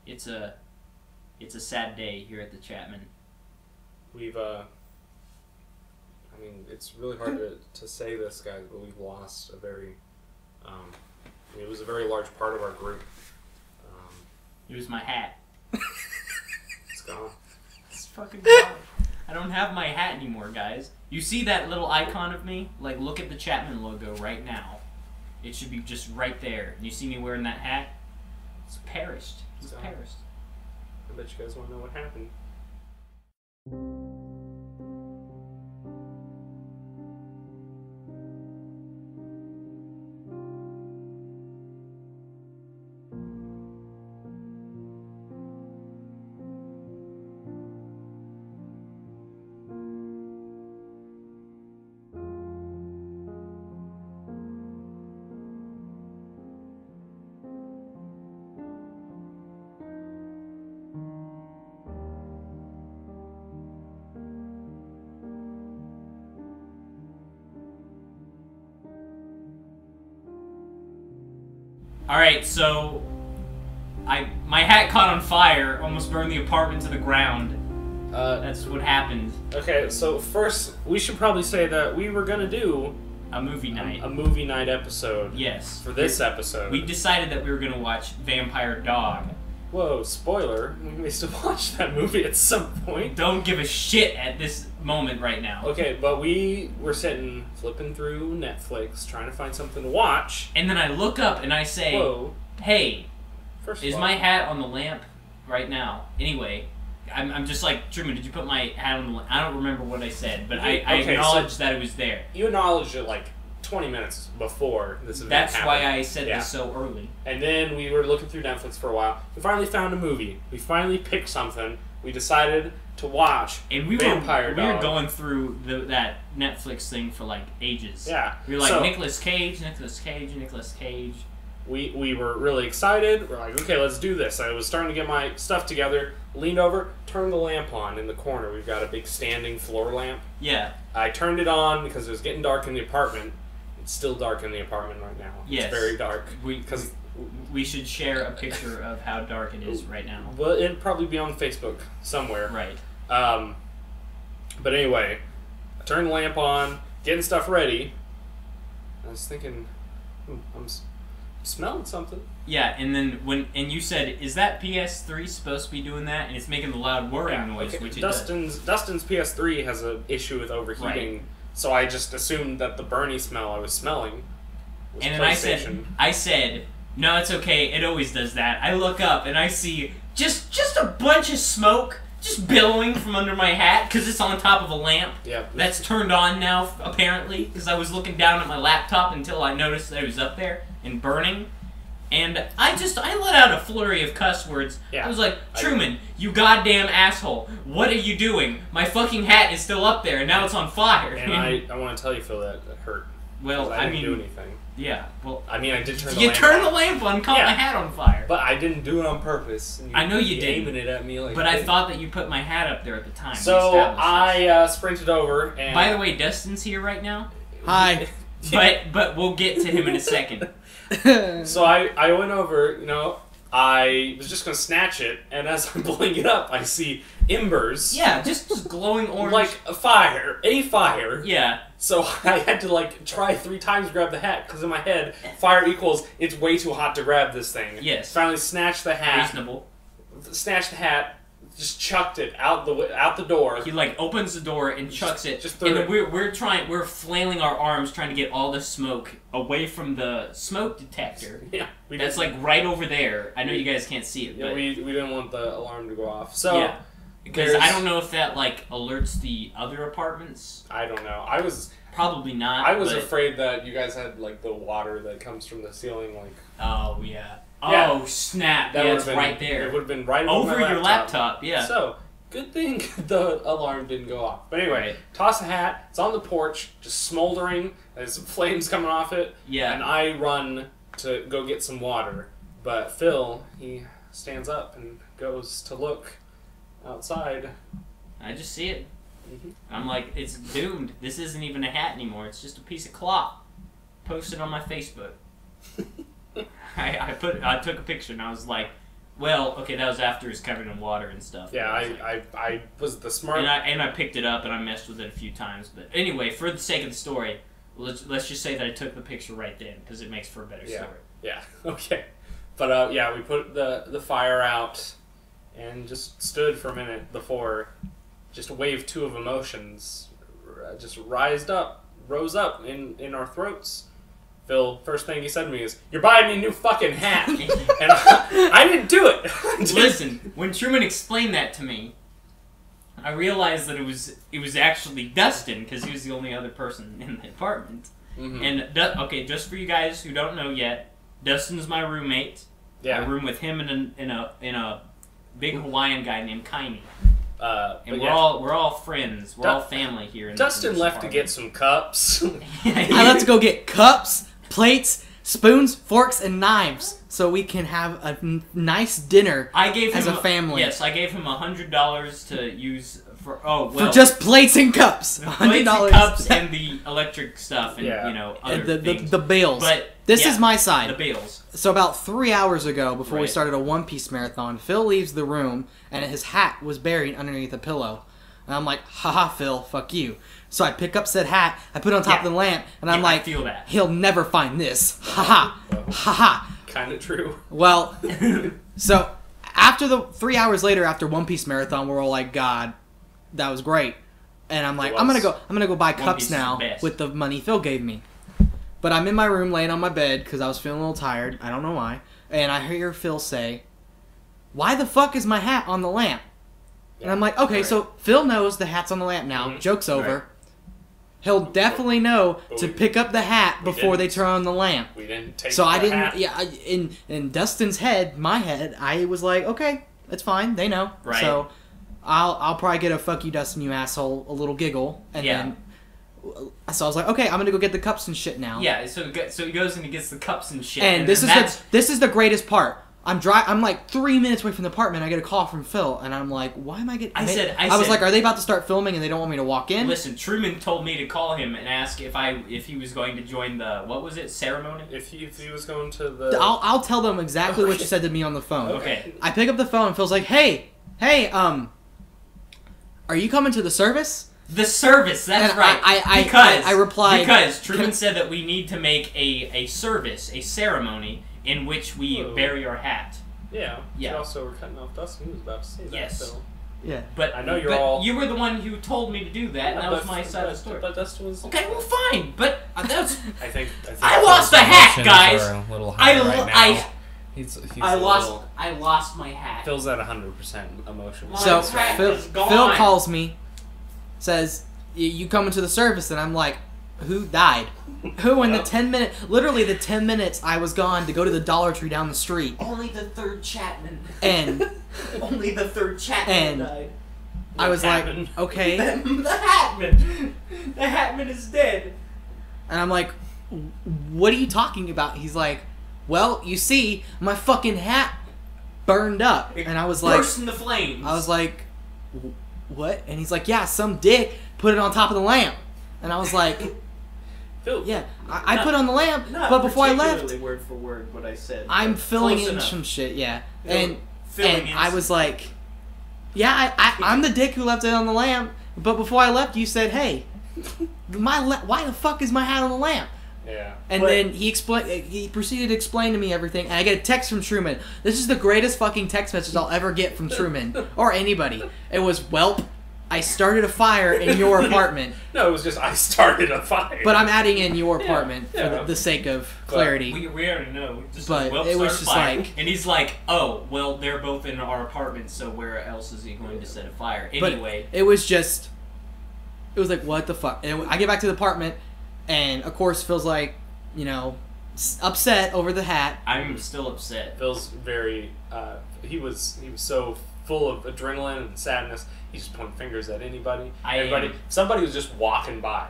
It's a sad day here at the Chatmen. We've I mean, it's really hard to say this, guys, but we've lost a very it was a very large part of our group. It was my hat. It's gone. It's fucking gone. I don't have my hat anymore, guys. You see that little icon of me? Like, look at the Chatmen logo right now. It should be just right there. And you see me wearing that hat? It's perished. It's perished. I bet you guys want to know what happened. Alright, so my hat caught on fire, almost burned the apartment to the ground. That's what happened. Okay, so first, we should probably say that we were gonna do a movie night. A movie night episode. Yes. For this episode. We decided that we were gonna watch Vampire Dog. Whoa, spoiler. We may still watch that movie at some point. Don't give a shit at this moment right now. Okay, but we were sitting, flipping through Netflix, trying to find something to watch. And then I look up and I say, whoa. Hey, First is my hat on the lamp right now? Anyway, I'm just like, Truman, did you put my hat on the lamp? I don't remember what I said, but I acknowledged that it was there. You acknowledged it like 20 minutes before this event That's happened. why I said this so early. And then we were looking through Netflix for a while. We finally found a movie. We finally picked something. We decided to watch Vampire Dog. We were going through that Netflix thing for like ages. Yeah. We were like, Nicolas Cage. We were really excited. We're like, okay, let's do this. I was starting to get my stuff together. Leaned over, turned the lamp on in the corner. We've got a big standing floor lamp. Yeah. I turned it on because it was getting dark in the apartment. It's still dark in the apartment right now. Yes. It's very dark. We should share a picture of how dark it is right now. Well, it'd probably be on Facebook somewhere. Right. But anyway, I turned the lamp on, getting stuff ready. I was thinking, I'm smelling something. Yeah, and then you said, is that PS3 supposed to be doing that? And it's making the loud whirring noise, which Dustin's PS3 has an issue with overheating. Right. So I just assumed that the burny smell I was smelling was and then I said, no, it's okay, it always does that. I look up and I see just a bunch of smoke just billowing from under my hat because it's on top of a lamp. Yeah. That's turned on now, apparently, because I was looking down at my laptop until I noticed that it was up there and burning. And I let out a flurry of cuss words. Yeah. I was like, Truman, you goddamn asshole. What are you doing? My fucking hat is still up there, and now it's on fire. And I want to tell you, Phil, that hurt. Well, I didn't do anything. Yeah, well... I mean, I did turn the lamp on. You turned the lamp on and caught my hat on fire. But I didn't do it on purpose. I know you didn't. Aiming it at me like... But I thought that you put my hat up there at the time. So I sprinted over and... By the way, Dustin's here right now. Hi. But we'll get to him in a second. So I went over, I was just going to snatch it, and as I'm pulling it up, I see embers. Yeah, just glowing orange. Like a fire. Yeah. So I had to, try 3 times to grab the hat, because in my head, fire equals, it's way too hot to grab this thing. Yes. Finally snatched the hat. Reasonable. Snatched the hat, just chucked it out the door. He opens the door and chucks it. Just and then we're flailing our arms trying to get all the smoke away from the smoke detector. Yeah. That's right over there. I know you guys can't see it, but we didn't want the alarm to go off. So yeah. Because I don't know if that alerts the other apartments. I don't know. I was probably not. I was afraid that you guys had the water that comes from the ceiling Oh yeah. Oh snap! Yeah, it's right there. It would have been right over your laptop. Yeah. So good thing the alarm didn't go off. But anyway, toss a hat. It's on the porch, just smoldering. There's some flames coming off it. Yeah. And I run to go get some water. But Phil, he stands up and goes to look outside. I just see it. I'm like, it's doomed. This isn't even a hat anymore. It's just a piece of cloth. Posted on my Facebook. I took a picture and I was like, Well, okay, that was after it was covered in water and stuff. Yeah, I was the smart... And I picked it up and I messed with it a few times. But anyway, for the sake of the story, let's just say that I took the picture right then, because it makes for a better story. Yeah, okay. But, we put the fire out and just stood for a minute before just wave 2 of emotions just rose up in our throats. Phil, first thing he said to me is, "You're buying me a new fucking hat." And I didn't do it. Listen, when Truman explained that to me, I realized that it was actually Dustin, because he was the only other person in the apartment. Mm-hmm. And, okay, just for you guys who don't know yet, Dustin's my roommate. Yeah. I room with him in a big Hawaiian guy named Kaini. And we're all friends. We're all family here. Dustin left to get some cups. I left to go get cups, plates, spoons, forks, and knives, so we can have a nice dinner as a family. Yes, I gave him $100 to use for for just plates and cups. $100 cups and the electric stuff and other things. The bills. But this is my side. The bills. So about 3 hours ago, before we started a One Piece marathon, Phil leaves the room and his hat was buried underneath a pillow. And I'm like, haha, Phil, fuck you. So I pick up said hat, I put it on top of the lamp, and I'm like, I feel that. He'll never find this. Haha. Haha. Kind of true. Well, so after 3 hours later, after One Piece marathon, we're all like, God, that was great. And I'm like, I'm gonna go buy cups now with the money Phil gave me. But I'm in my room laying on my bed because I was feeling a little tired. I don't know why. And I hear Phil say, "Why the fuck is my hat on the lamp?" And I'm like, okay, so Phil knows the hat's on the lamp now. Mm-hmm. Joke's over. Right. He'll definitely know to pick up the hat before they turn on the lamp. We didn't take so the I didn't. hat. Yeah, in Dustin's head, my head, I was like, okay, it's fine. They know. Right. So I'll probably get a "fuck you, Dustin, you asshole," a little giggle, and then. So I was like, okay, I'm gonna go get the cups and shit now. Yeah, so he goes and he gets the cups and shit. And this is the greatest part. I'm like 3 minutes away from the apartment. I get a call from Phil, and I'm like, why am I getting? I was like, are they about to start filming and they don't want me to walk in? Listen, Truman told me to call him and ask if he was going to join the ceremony. If he was going to the. I'll tell them exactly what you said to me on the phone. Okay. I pick up the phone and Phil's like, hey, are you coming to the service? The service, that's and right. I replied... Because Truman said that we need to make a service, a ceremony, in which we bury our hat. Yeah. We also were cutting off Dustin. He was about to say that, so... Yeah. But I know you were the one who told me to do that, and that was my side of the story. But Dustin was... Okay, well, fine, but that's... I lost a hat, guys! A little high right now. He's I lost my hat. Phil's at 100% emotion. So, Phil calls me, says, you coming to the service? And I'm like, who died? Who in literally the 10 minutes I was gone to go to the Dollar Tree down the street. Only the third Chatmen. And only the third Chatmen died. I was like, okay. The Hatman. The Hatman is dead. And I'm like, what are you talking about? He's like, well, you see, my fucking hat burned up. And I was like, burst in the flames. I was like, what? And he's like, yeah, some dick put it on top of the lamp. And I was like, yeah, I put on the lamp, but before I left, word for word what I said. I'm filling in some shit, yeah. And I was like, yeah, I'm the dick who left it on the lamp, but before I left, you said, hey, why the fuck is my hat on the lamp? Yeah. And then he proceeded to explain to me everything, and I get a text from Truman. This is the greatest fucking text message I'll ever get from Truman, or anybody. It was, welp, I started a fire in your apartment. No, it was just, I started a fire. But I'm adding in your apartment for the sake of clarity. We already know. But it was just like... And he's like, oh, well, they're both in our apartment, so where else is he going to set a fire? Anyway. But it was just... It was like, what the fuck? And I get back to the apartment, and of course Phil's like, upset over the hat. I'm still upset. Phil's very... he was so full of adrenaline and sadness. He's just pointing fingers at anybody. Somebody was just walking by.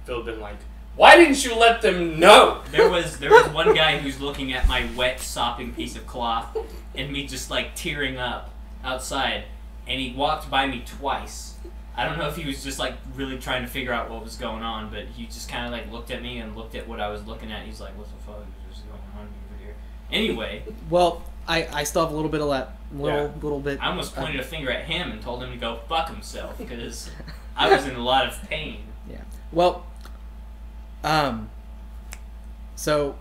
Phil had been like, why didn't you let them know? There was one guy who's looking at my wet, sopping piece of cloth, and me just like tearing up outside, and he walked by me twice. I don't know if he was just like really trying to figure out what was going on, but he just kind of like looked at me and looked at what I was looking at. He's like, what the fuck is going on over here? Anyway. Well, I still have a little bit of that little bit. I almost pointed a finger at him and told him to go fuck himself because I was in a lot of pain. Yeah. Well, so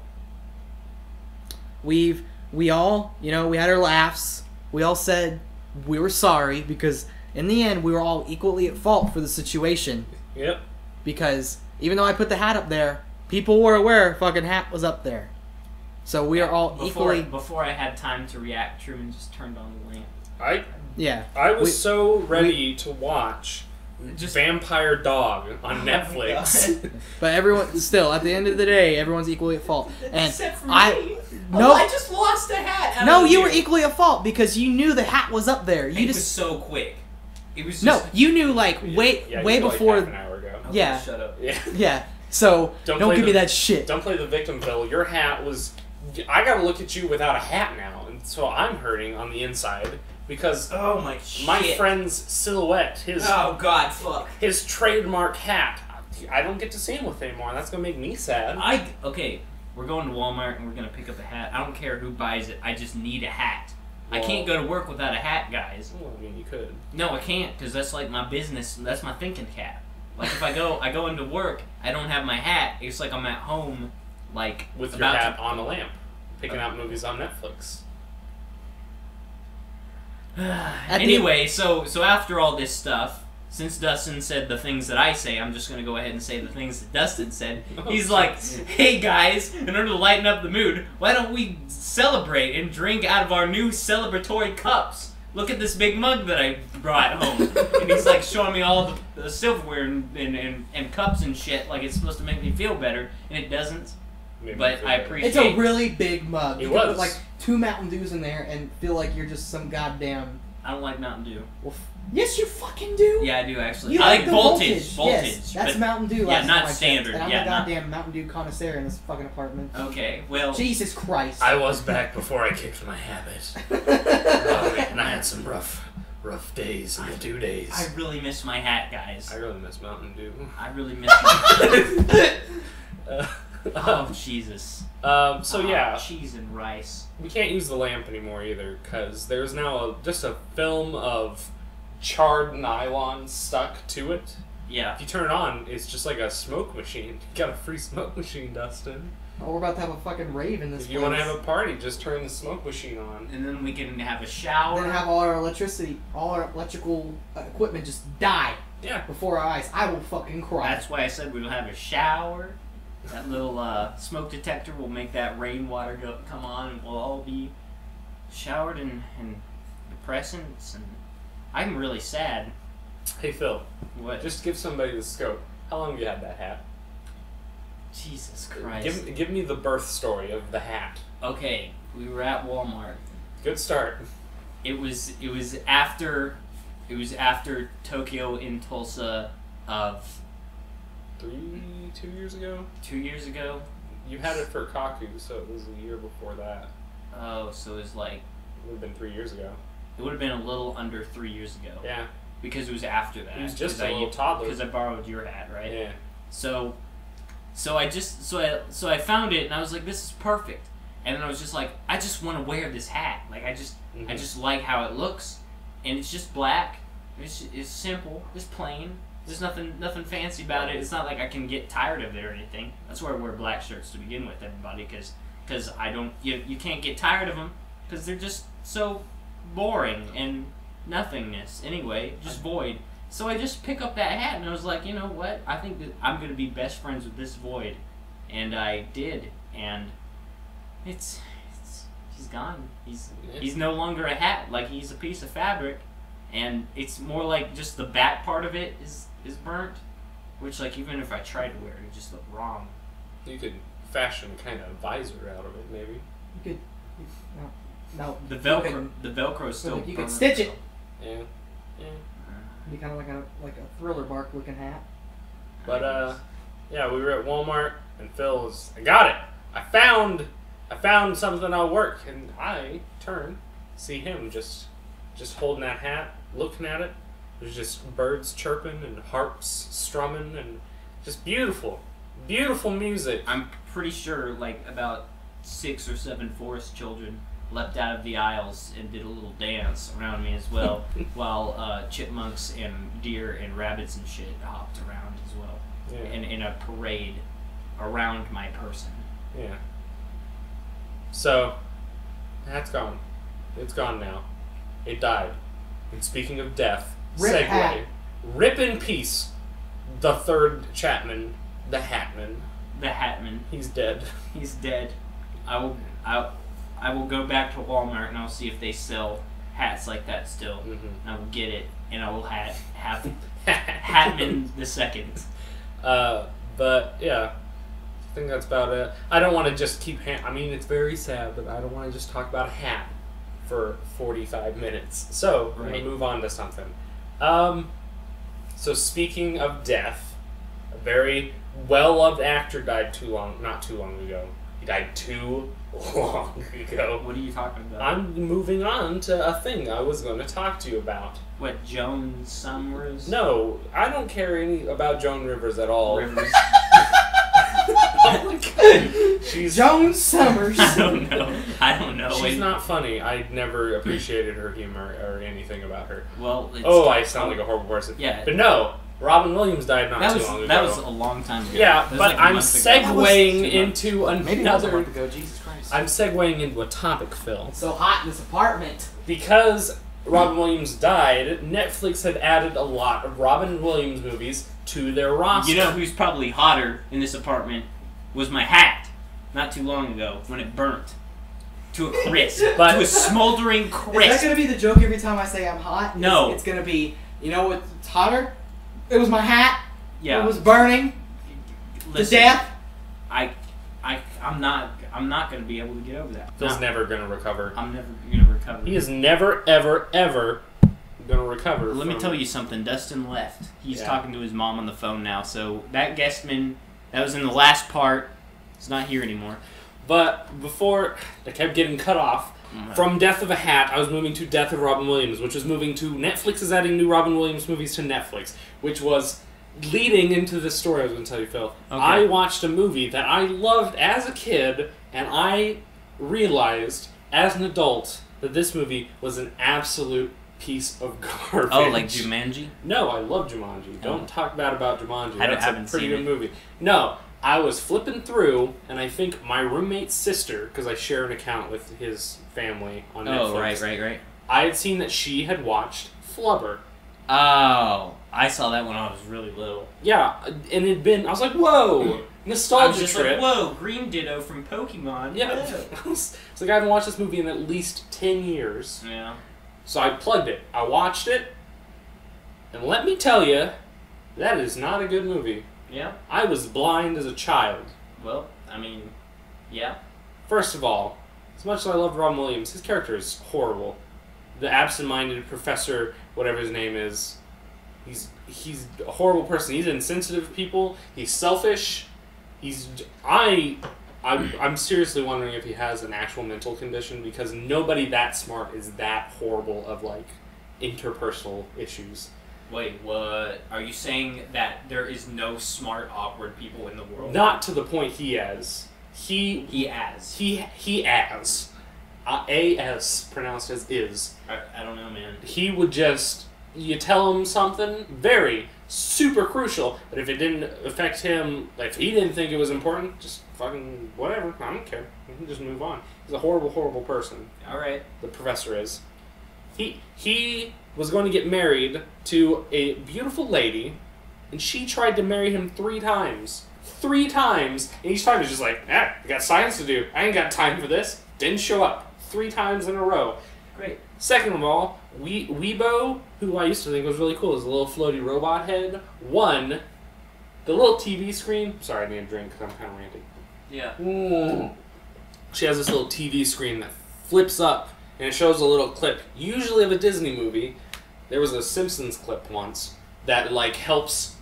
we all, we had our laughs. We all said we were sorry because in the end we were all equally at fault for the situation. Yep. Because even though I put the hat up there, people were aware fucking hat was up there. So we are all equally... Before I had time to react, Truman just turned on the lamp. I was so ready to watch Vampire Dog on Netflix. But everyone, still, at the end of the day, everyone's equally at fault. And except for me. No, I just lost a hat. No, you were equally at fault because you knew the hat was up there. It was so quick. It was just... No, you knew like way before. Like half an hour ago. Yeah. Shut up. Yeah. So don't give me that shit. Don't play the victim, Phil. Your hat was... I gotta look at you without a hat now, and so I'm hurting on the inside because my friend's silhouette, his trademark hat, I don't get to see him with anymore, and that's gonna make me sad. Okay, we're going to Walmart and we're gonna pick up a hat. I don't care who buys it. I just need a hat. Well, I can't go to work without a hat, guys. Well, I mean, you could. No, I can't because that's like my business. That's my thinking cap. Like if I go into work, I don't have my hat. It's like I'm at home. Like with your hat on a lamp, picking out movies on Netflix. Anyway, so after all this stuff, since Dustin said the things that I say, I'm just gonna go ahead and say the things that Dustin said. He's like, "Hey guys, in order to lighten up the mood, why don't we celebrate and drink out of our new celebratory cups? Look at this big mug that I brought home." And he's like showing me all the silverware and cups and shit, like it's supposed to make me feel better, and it doesn't. But I appreciate. It's a really big mug. You can put like 2 Mountain Dews in there and feel like you're just some goddamn. I don't like Mountain Dew. Well, yes, you fucking do. Yeah, I do actually. You I like the voltage. Yes, that's Mountain Dew. Yeah, not standard. And I'm a goddamn Mountain Dew connoisseur in this fucking apartment. Okay, well. Jesus Christ. I was back before I kicked my habit. Oh man, I had some rough days in the 2 days. I really miss my hat, guys. I really miss Mountain Dew. I really miss my hat. Oh, Jesus. Cheese and rice. We can't use the lamp anymore either, because there's now just a film of charred nylon stuck to it. Yeah. If you turn it on, it's just like a smoke machine. You got a free smoke machine, Dustin. Oh, we're about to have a fucking rave in this If you want to have a party, just turn the smoke machine on. And then we can have a shower. Then have all our electrical equipment just die. Yeah. Before our eyes. I will fucking cry. That's why I said we'll have a shower. That little smoke detector will make that rainwater come on, and we'll all be showered in depressants. And I'm really sad. Hey Phil. What? Just give somebody the scope. How long have you had that hat? Jesus Christ. Give me the birth story of the hat. Okay, we were at Walmart. Good start. It was after Tokyo in Tulsa of 2 years ago? 2 years ago. You had it for Kaku, so it was a year before that. Oh, so it was like... It would have been 3 years ago. It would have been a little under 3 years ago. Yeah. Because it was after that. He was just a little toddler. Because I borrowed your hat, right? Yeah. So I found it and I was like, this is perfect. And then I was just like, I just want to wear this hat. Like I just like how it looks, and it's just black. It's simple. It's plain. There's nothing fancy about it. It's not like I can get tired of it or anything. That's why I wear black shirts to begin with, everybody, because I don't you can't get tired of them because they're just so boring and nothingness. Anyway, just void. So I just pick up that hat and I was like, you know what? I think that I'm gonna be best friends with this void, and I did. And he's gone. He's no longer a hat. Like he's a piece of fabric, and it's more like just the back part of it is burnt, which like even if I tried to wear it, it just looked wrong. You could fashion a kind of visor out of it, maybe. You could. No. The Velcro's still. You could stitch it. Yeah. It'd be kind of like a Thriller bark looking hat. But yeah, we were at Walmart and Phil was. I got it. I found something that'll work, and I turn, see him just holding that hat, looking at it. There's just birds chirping and harps strumming and just beautiful music. I'm pretty sure like about 6 or 7 forest children leapt out of the aisles and did a little dance around me as well, while chipmunks and deer and rabbits and shit hopped around as well, in a parade around my person. Yeah. So, that's gone. It's gone now. It died. And speaking of death, segue. Rip in peace. The third Chatmen, the Hatman. The Hatman. He's dead. He's dead. I will go back to Walmart and I'll see if they sell hats like that still. And I will get it, and I will have Hatman the second. But yeah, I think that's about it. I don't want to just keep. I mean, it's very sad, but I don't want to just talk about a hat for 45 minutes. So we're gonna move on to something. So speaking of death, a very well-loved actor died not too long ago. He died too long ago. What are you talking about? I'm moving on to a thing I was going to talk to you about. What, Joan Summers? No, I don't care about Joan Rivers at all. Rivers. She's Joan Summers. I don't know. She's not funny. I never appreciated her humor or anything about her. Well, I sound like a horrible person. Yeah. But no, Robin Williams died not too long ago. That was a long time ago. Yeah, but like I'm segueing into maybe another. a month ago. Jesus Christ. I'm segueing into a topic, Phil. It's so hot in this apartment. Because Robin Williams died, Netflix had added a lot of Robin Williams movies to their roster. You know who's probably hotter in this apartment was my hat not too long ago when it burnt to a crisp, to a smoldering crisp. Is that going to be the joke every time I say I'm hot? No. It's going to be, you know what's hotter? It was my hat. Yeah. It was burning. Listen, to death. I'm not going to be able to get over that. Phil's never going to recover. I'm never going to recover. He is never, ever, ever going to recover. Let me tell you something. Dustin left. He's talking to his mom on the phone now. So that Guestman, that was in the last part, is not here anymore. But before I kept getting cut off, from Death of a Hat, I was moving to Death of Robin Williams, which was moving to Netflix is adding new Robin Williams movies to Netflix, which was leading into the story I was going to tell you, Phil. Okay. I watched a movie that I loved as a kid, and I realized as an adult that this movie was an absolute piece of garbage. Oh, like Jumanji? No, I love Jumanji. Don't talk bad about Jumanji. That's haven't a pretty seen good movie. No, I was flipping through, and I think my roommate's sister, because I share an account with his family on Netflix. Oh, right. I had seen that she had watched Flubber. Oh, I saw that when I was really little. Yeah, and it'd been, I was like, whoa, nostalgia I was just trip. like, whoa, Green Ditto from Pokemon. Yeah, it's like I haven't watched this movie in at least 10 years. Yeah. So I plugged it, I watched it, and let me tell you, that is not a good movie. Yeah? I was blind as a child. Well, I mean, yeah. First of all, as much as I love Robin Williams, his character is horrible. The absent-minded professor, whatever his name is, he's a horrible person. He's insensitive to people. He's selfish. I'm seriously wondering if he has an actual mental condition, because nobody that smart is that horrible of, like, interpersonal issues. Wait, what? Are you saying that there is no smart, awkward people in the world? Not to the point he has. He as. A-S, pronounced as is. I don't know, man. He would just, you tell him something very, super crucial, but if it didn't affect him, like, if he didn't think it was important, just fucking whatever, I don't care. We can just move on. He's a horrible, horrible person. Alright. The professor is. He was going to get married to a beautiful lady, and she tried to marry him 3 times. 3 times! And each time he's just like, I got science to do. I ain't got time for this. Didn't show up. 3 times in a row. Great. Second of all, Weibo, who I used to think was really cool, is a little floaty robot head, won the little TV screen. Sorry, I need a drink because I'm kind of ranting. Yeah. She has this little TV screen that flips up, and it shows a little clip, usually of a Disney movie. There was a Simpsons clip once that, like, helps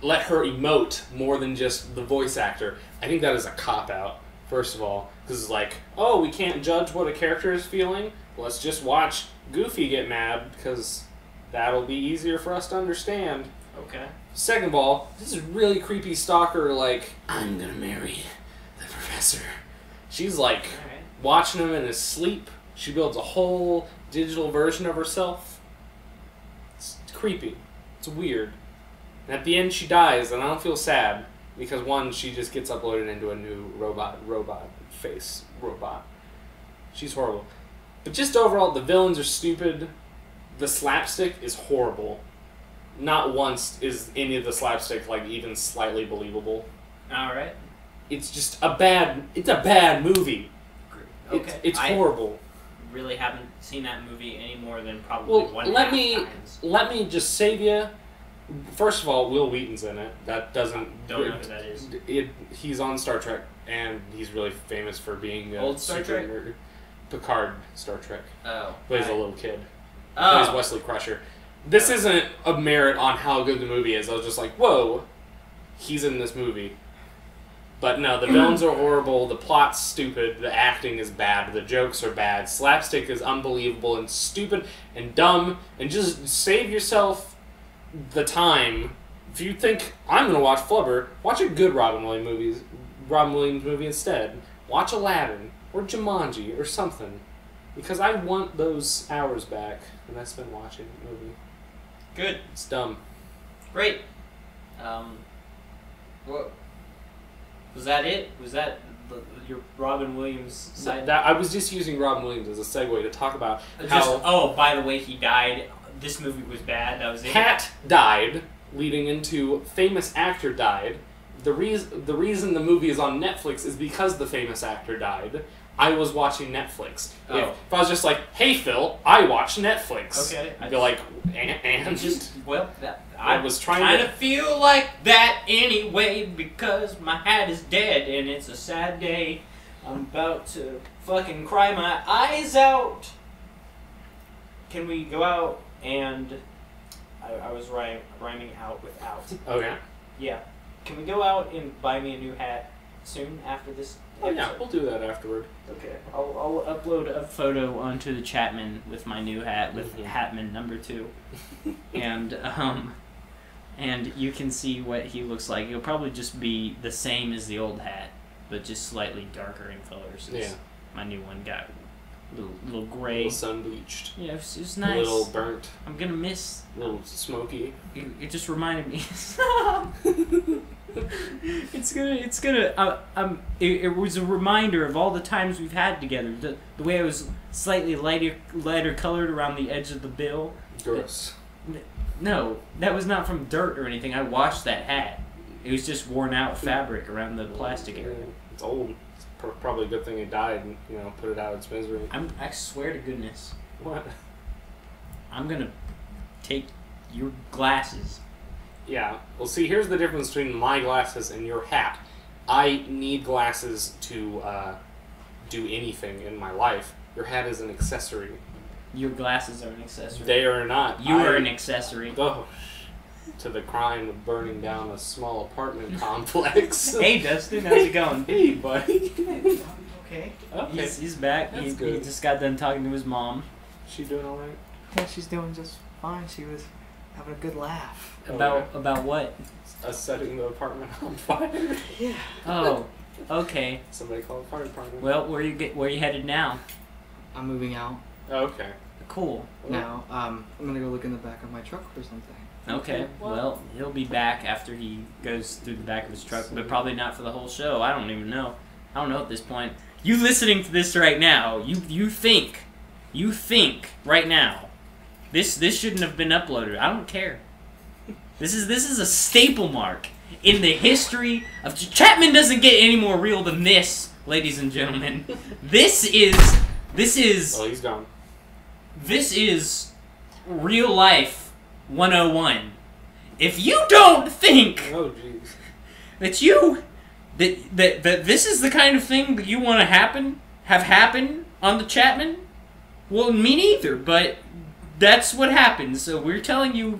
let her emote more than just the voice actor. I think that is a cop-out, first of all, because it's like, oh, we can't judge what a character is feeling. Let's just watch Goofy get mad, because that'll be easier for us to understand. Okay. Second of all, this is really creepy stalker, like, I'm gonna marry the professor. She's like, watching him in his sleep. She builds a whole digital version of herself. It's creepy. It's weird. And at the end, she dies, and I don't feel sad because one, she just gets uploaded into a new robot. She's horrible. But just overall, the villains are stupid. The slapstick is horrible. Not once is any of the slapstick like even slightly believable. All right. It's just a bad movie. Okay. It's horrible. I really haven't seen that movie any more than probably Well, let times. me just save you. First of all, Will Wheaton's in it. That doesn't... Don't know who that is. He's on Star Trek, and he's really famous for being a Old Star Trek? nerd. Picard, Star Trek. Oh. Plays a little kid. Oh. Plays Wesley Crusher. This isn't a merit on how good the movie is. I was just like, whoa, he's in this movie. But no, the villains are horrible, the plot's stupid, the acting is bad, the jokes are bad, slapstick is unbelievable and stupid and dumb, and just save yourself the time. If you think, I'm going to watch Flubber, watch a good Robin Williams movie instead. Watch Aladdin, or Jumanji, or something. Because I want those hours back that I spent watching the movie. Good. It's dumb. Great. What? Was that it? Was that your Robin Williams side? I was just using Robin Williams as a segue to talk about by the way, he died. This movie was bad. That was it. Hat died, leading into famous actor died. The reason the movie is on Netflix is because the famous actor died. I was watching Netflix. Oh. If I was just like, hey Phil, I watch Netflix. Okay. I'd be like, and just I was trying to feel like that anyway because my hat is dead and it's a sad day. I'm about to fucking cry my eyes out. Can we go out and I was rhyming out with out. Okay. Yeah. Can we go out and buy me a new hat soon after this episode? Yeah, we'll do that afterward. Okay. I'll upload a photo onto the Chatmen with my new hat with Hatman #2. And you can see what he looks like. He'll probably just be the same as the old hat, but just slightly darker in color. Since my new one got a little gray. A little sun bleached. Yeah, it was nice. A little burnt. I'm gonna miss. A little smoky. It just reminded me. It was a reminder of all the times we've had together. The way I was slightly lighter colored around the edge of the bill. Gross. No, that was not from dirt or anything. I washed that hat. It was just worn out fabric around the plastic area. It's old. It's probably a good thing it died and, put it out of its misery. I swear to goodness. What? I'm gonna take your glasses. Yeah. Well, see, here's the difference between my glasses and your hat. I need glasses to do anything in my life. Your hat is an accessory. Your glasses are an accessory. They are not. You are an accessory. Oh, to the crime of burning down a small apartment complex. Hey, Dustin, how's it going? Hey, buddy. Okay. He's back. He just got done talking to his mom. She doing all right? Yeah, she's doing just fine. She was having a good laugh. About what? Us setting the apartment on fire. Yeah. Oh, okay. Somebody call the fire department. Well, where you headed now? I'm moving out. Oh, okay. Cool. Now, I'm gonna go look in the back of my truck for something. Okay. Well, he'll be back after he goes through the back of his truck, but probably not for the whole show. I don't even know. I don't know at this point. You listening to this right now, you think right now, this shouldn't have been uploaded. I don't care. This is a staple mark in the history of Chatmen. Doesn't get any more real than this, ladies and gentlemen. This is. Oh, he's gone. This is real life 101. If you don't think that this is the kind of thing that you want to have happen on the Chatmen, well, me neither, but that's what happens. So we're telling you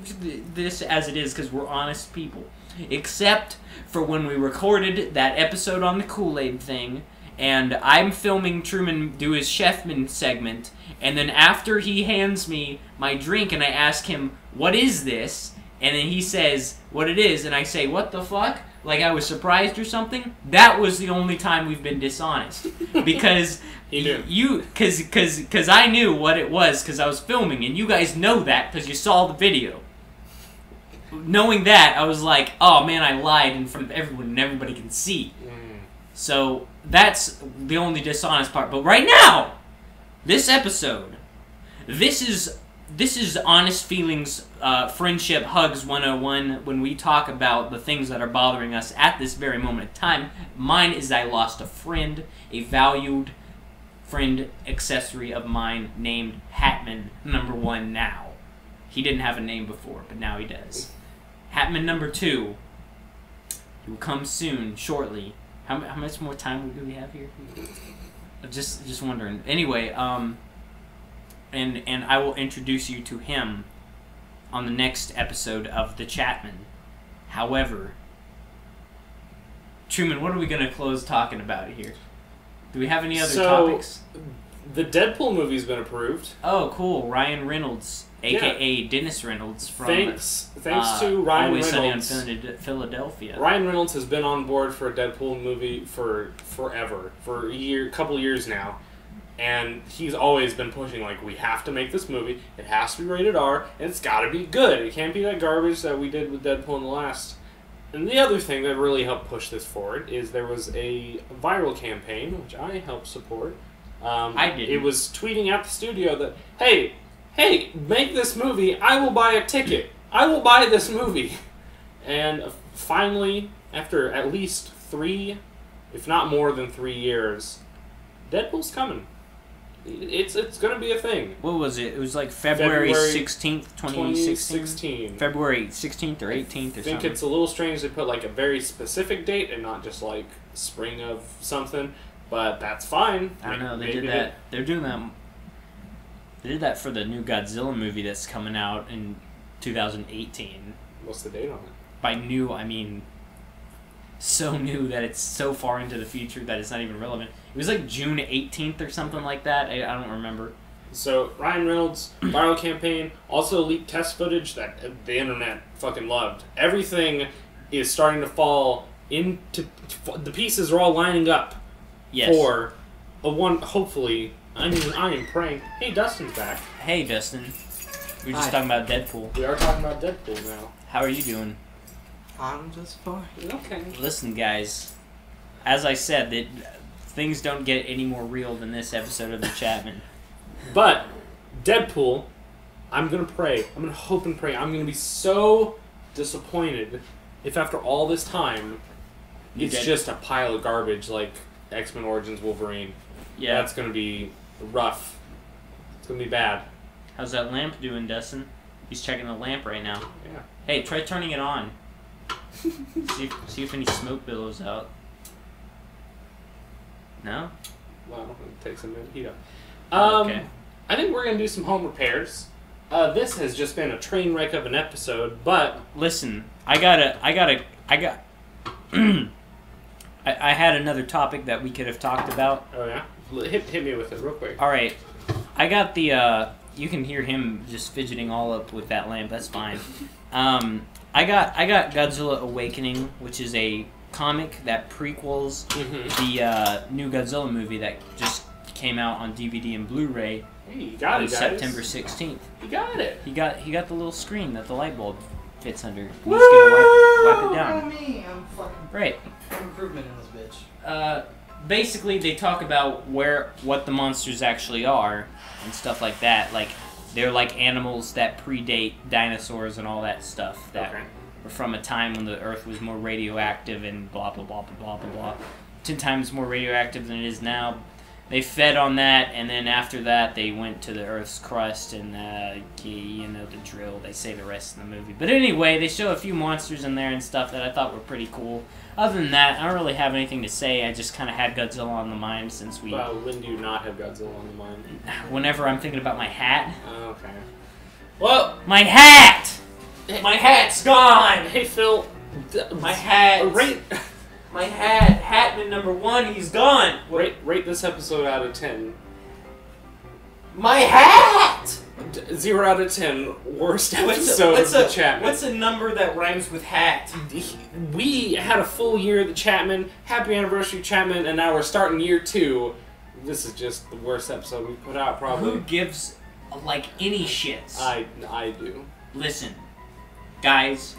this as it is because we're honest people. Except for when we recorded that episode on the Kool-Aid thing, and I'm filming Truman do his Chefman segment, and then after he hands me my drink and I ask him, what is this? And then he says what it is, and I say, what the fuck? like I was surprised or something, that was the only time we've been dishonest. Because because I knew what it was because I was filming, and you guys know that because you saw the video. Knowing that, I was like, oh man, I lied in front of everyone and everybody can see. So that's the only dishonest part. But right now, this episode, this is Honest Feelings, Friendship Hugs 101, when we talk about the things that are bothering us at this very moment in time. Mine is I lost a friend, a valued friend accessory of mine named Hatman #1 now. He didn't have a name before, but now he does. Hatman #2, he will come soon, shortly. How much more time do we have here? Just wondering. Anyway, and I will introduce you to him on the next episode of The Chatmen. However, Truman, what are we going to close talking about here? Do we have any other topics? The Deadpool movie's been approved. Oh, cool. Ryan Reynolds, a.k.a. Dennis Reynolds from Thanks to Ryan Always Reynolds. Sunny in Philadelphia. Ryan Reynolds has been on board for a Deadpool movie for forever, for couple years now. And he's always been pushing, like, we have to make this movie, it has to be rated R, and it's gotta be good. It can't be that garbage that we did with Deadpool in the last. And the other thing that really helped push this forward is there was a viral campaign, which I helped support. I did. It was tweeting at the studio that, hey, make this movie, I will buy a ticket. I will buy this movie. And finally, after at least 3, if not more than 3 years, Deadpool's coming. It's going to be a thing. What was it? It was like February 16th, 2016? February 16th or 18th or something. I think it's a little strange they put like a very specific date and not just like spring of something, but that's fine. I don't know, they did that. They're doing that. They did that for the new Godzilla movie that's coming out in 2018. What's the date on it? By new, I mean so new that it's so far into the future that it's not even relevant. It was like June 18th or something like that. I don't remember. So, Ryan Reynolds, viral campaign, also leaked test footage that the internet fucking loved. Everything is starting to fall into... The pieces are all lining up for a one... Hopefully, I am praying... Hey, Dustin's back. Hey, Dustin. We were just talking about Deadpool. We are talking about Deadpool now. How are you doing? I'm just fine. Okay. Listen, guys. As I said, that things don't get any more real than this episode of The Chatmen. But, Deadpool, I'm going to pray. I'm going to hope and pray. I'm going to be so disappointed if after all this time, it's just a pile of garbage like X-Men Origins Wolverine. Yeah. That's going to be rough. It's going to be bad. How's that lamp doing, Dustin? He's checking the lamp right now. Yeah. Hey, try turning it on. see if any smoke billows out. No? Well, it takes a minute to heat up. Okay. I think we're going to do some home repairs. This has just been a train wreck of an episode, but... Listen, I had another topic that we could have talked about. Oh, yeah? Hit me with it real quick. Alright. I got the, you can hear him just fidgeting all up with that lamp, that's fine. I got Godzilla Awakening, which is a comic that prequels the new Godzilla movie that just came out on DVD and Blu-ray. Hey, you got it, guys. September 16th. You got it. He got the little screen that the light bulb fits under. He's gonna wipe it down. Me, I'm fucking Right. improvement in this bitch. Basically, they talk about what the monsters actually are and stuff like that. Like, they're like animals that predate dinosaurs and all that stuff that were from a time when the Earth was more radioactive and blah blah blah blah blah blah. 10 times more radioactive than it is now. They fed on that, and then after that, they went to the Earth's crust, and you know the drill. They say the rest in the movie. But anyway, they show a few monsters in there and stuff that I thought were pretty cool. Other than that, I don't really have anything to say. I just kind of had Godzilla on the mind since we... Well, when do you not have Godzilla on the mind? Whenever I'm thinking about my hat. Okay. Well... My hat! My hat's gone! Hey, Phil. My hat... My hat, Hatman #1, he's gone. Rate this episode out of 10. My hat! 0 out of 10 worst episode of the Chatmen. What's a number that rhymes with hat? We had a full year of the Chatmen. Happy anniversary, Chatmen, and now we're starting year 2. This is just the worst episode we've put out, probably. Who gives, like, any shits? I do. Listen, guys,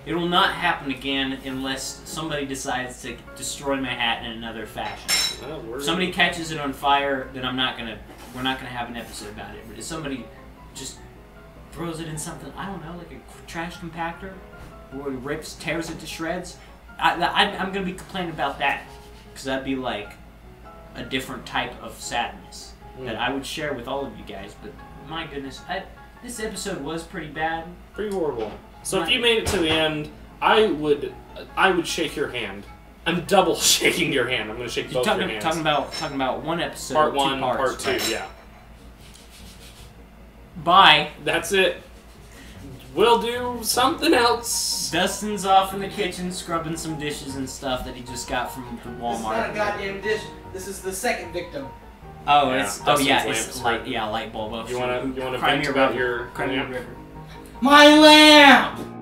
it will not happen again unless somebody decides to destroy my hat in another fashion. If somebody catches it on fire, then we're not gonna have an episode about it. But if somebody just throws it in something, I don't know, like a trash compactor, or tears it to shreds, I'm gonna be complaining about that, because that'd be like a different type of sadness that I would share with all of you guys. But my goodness, this episode was pretty bad, pretty horrible. So if you made it to the end, I would shake your hand. I'm double shaking your hand. I'm going to shake both your hands. Talking about one episode, part 1, 2 parts, part 2, yeah. Bye. That's it. We'll do something else. Dustin's off in the kitchen scrubbing some dishes and stuff that he just got from the Walmart. This is not a goddamn dish. This is the second victim. Oh, yeah. It's light bulb. You want to vent about your River. My lamp!